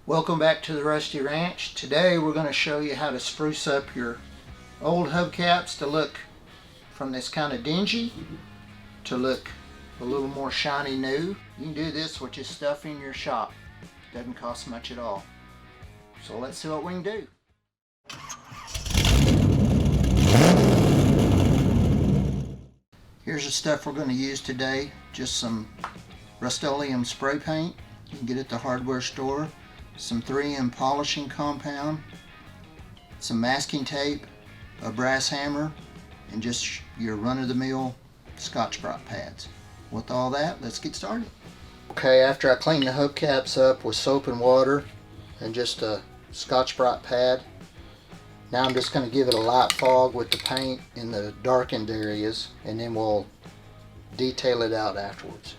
Welcome back to the Rusty Ranch. Today we're going to show you how to spruce up your old hubcaps to look from this kind of dingy to look a little more shiny new. You can do this with just stuff in your shop. Doesn't cost much at all. So let's see what we can do. Here's the stuff we're going to use today. Just some Rust-Oleum spray paint. You can get it at the hardware store. Some 3M polishing compound, some masking tape, a brass hammer, and just your run-of-the-mill Scotch-Brite pads. With all that, let's get started. Okay, after I clean the hubcaps up with soap and water and just a Scotch-Brite pad, now I'm just going to give it a light fog with the paint in the darkened areas, and then we'll detail it out afterwards.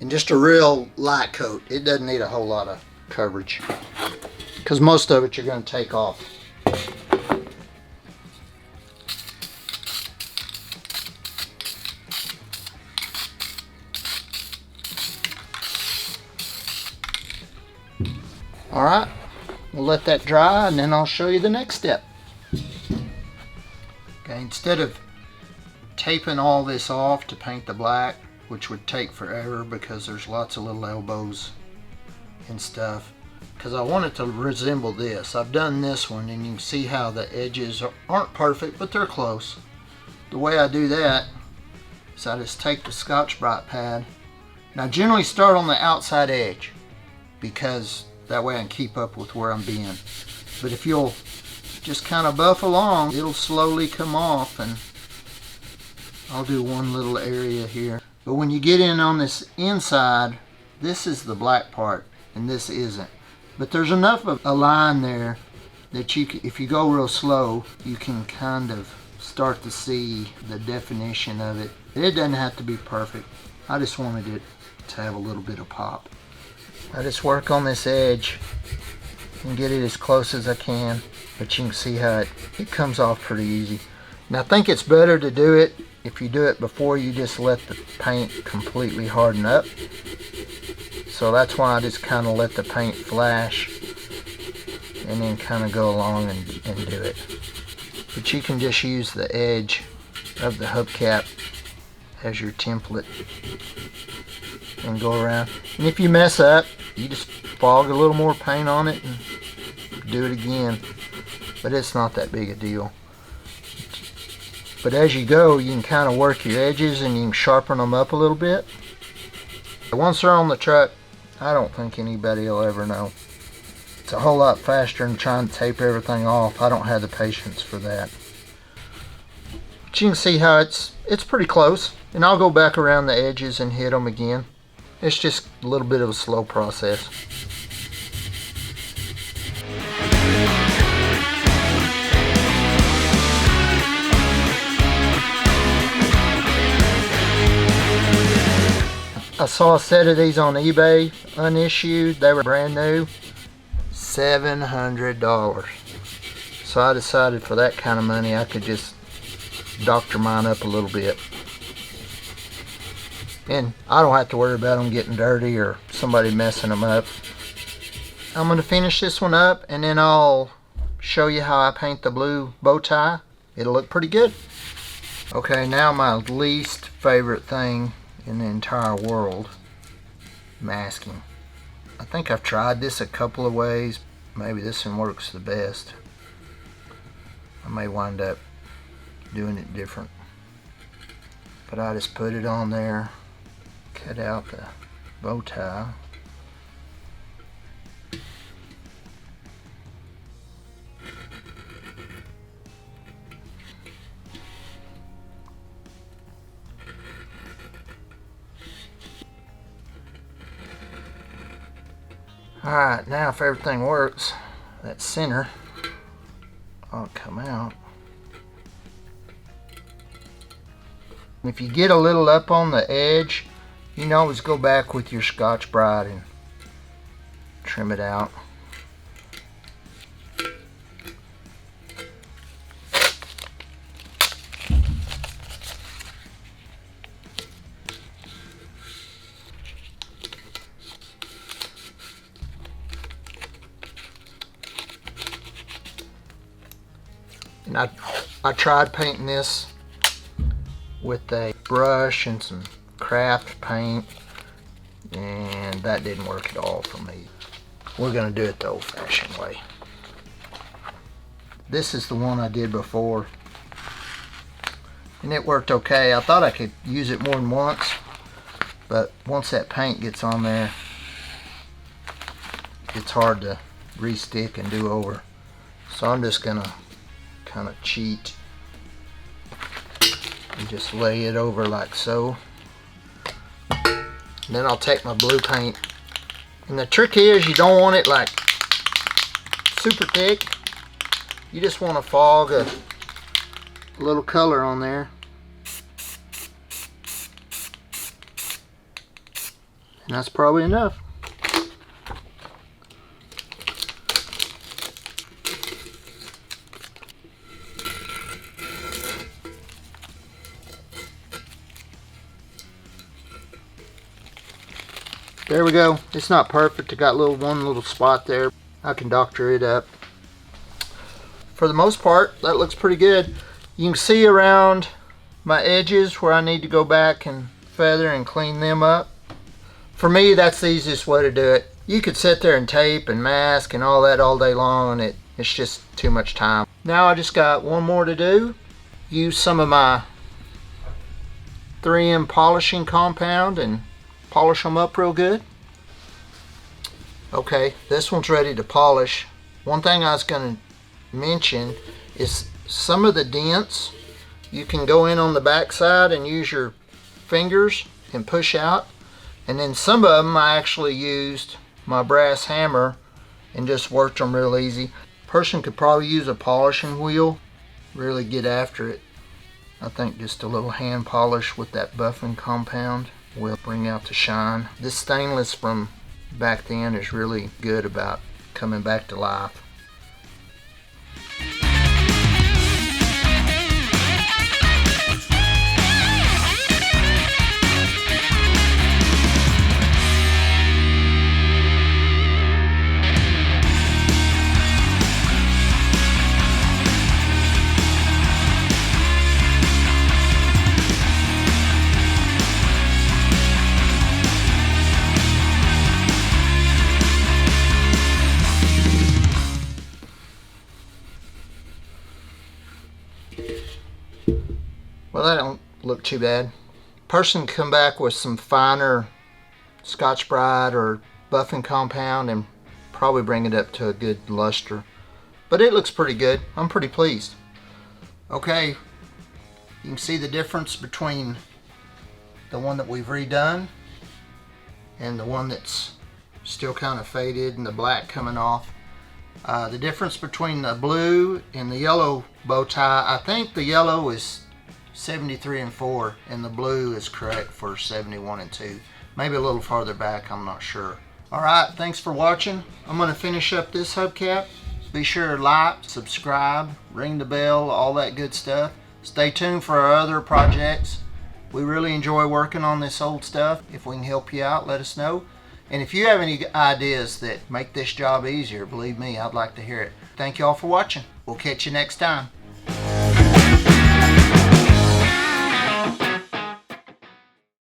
And just a real light coat. It doesn't need a whole lot of coverage because most of it you're going to take off. Alright, we'll let that dry and then I'll show you the next step. Okay, instead of taping all this off to paint the black, which would take forever because there's lots of little elbows and stuff, because I want it to resemble this. I've done this one and you can see how the edges aren't perfect, but they're close. The way I do that is I just take the Scotch-Brite pad, and I generally start on the outside edge because that way I can keep up with where I'm being. But if you'll just kind of buff along, it'll slowly come off, and I'll do one little area here. But when you get in on this inside, this is the black part and this isn't. But there's enough of a line there that you can, if you go real slow, you can kind of start to see the definition of it. It doesn't have to be perfect. I just wanted it to have a little bit of pop. I just work on this edge and get it as close as I can, but you can see how it comes off pretty easy. And I think it's better to do it if you do it before you just let the paint completely harden up. So that's why I just kind of let the paint flash and then kind of go along and do it. But you can just use the edge of the hubcap as your template and go around. And if you mess up, you just fog a little more paint on it and do it again. But it's not that big a deal. But as you go, you can kind of work your edges and you can sharpen them up a little bit. Once they're on the truck, I don't think anybody will ever know. It's a whole lot faster than trying to tape everything off. I don't have the patience for that. But you can see how it's pretty close. And I'll go back around the edges and hit them again. It's just a little bit of a slow process. I saw a set of these on eBay, unissued. They were brand new, $700. So I decided for that kind of money I could just doctor mine up a little bit. And I don't have to worry about them getting dirty or somebody messing them up. I'm going to finish this one up and then I'll show you how I paint the blue bow tie. It'll look pretty good. Okay, now my least favorite thing in the entire world, masking. I think I've tried this a couple of ways. Maybe this one works the best. I may wind up doing it different. But I just put it on there, cut out the bow tie. Alright, now if everything works, that center ought to come out. If you get a little up on the edge, you can always go back with your Scotch-Brite and trim it out. And I tried painting this with a brush and some craft paint, and that didn't work at all for me. We're gonna do it the old-fashioned way. This is the one I did before, and it worked okay. I thought I could use it more than once, but once that paint gets on there, it's hard to re-stick and do over. So I'm just gonna kind of cheat and just lay it over like so. And then I'll take my blue paint, and the trick is you don't want it like super thick. You just want to fog a little color on there, and that's probably enough. There we go. It's not perfect. It got one little spot there. I can doctor it up. For the most part, that looks pretty good. You can see around my edges where I need to go back and feather and clean them up. For me, that's the easiest way to do it. You could sit there and tape and mask and all that all day long, and it's just too much time. Now I just got one more to do. Use some of my 3M polishing compound and polish them up real good. Okay, this one's ready to polish. One thing I was going to mention is some of the dents you can go in on the back side and use your fingers and push out, and then some of them I actually used my brass hammer and just worked them real easy. Person could probably use a polishing wheel, really get after it. I think just a little hand polish with that buffing compound will bring out the shine. This stainless from back then is really good about coming back to life. Well, that don't look too bad. Person can come back with some finer Scotch-Brite or buffing compound and probably bring it up to a good luster. But it looks pretty good. I'm pretty pleased. Okay, you can see the difference between the one that we've redone and the one that's still kind of faded and the black coming off. The difference between the blue and the yellow bow tie, I think the yellow is 73 and 4 and the blue is correct for 71 and 2. Maybe a little farther back, I'm not sure. Alright, thanks for watching. I'm going to finish up this hubcap. Be sure to like, subscribe, ring the bell, all that good stuff. Stay tuned for our other projects. We really enjoy working on this old stuff. If we can help you out, let us know. And if you have any ideas that make this job easier, believe me, I'd like to hear it. Thank you all for watching. We'll catch you next time.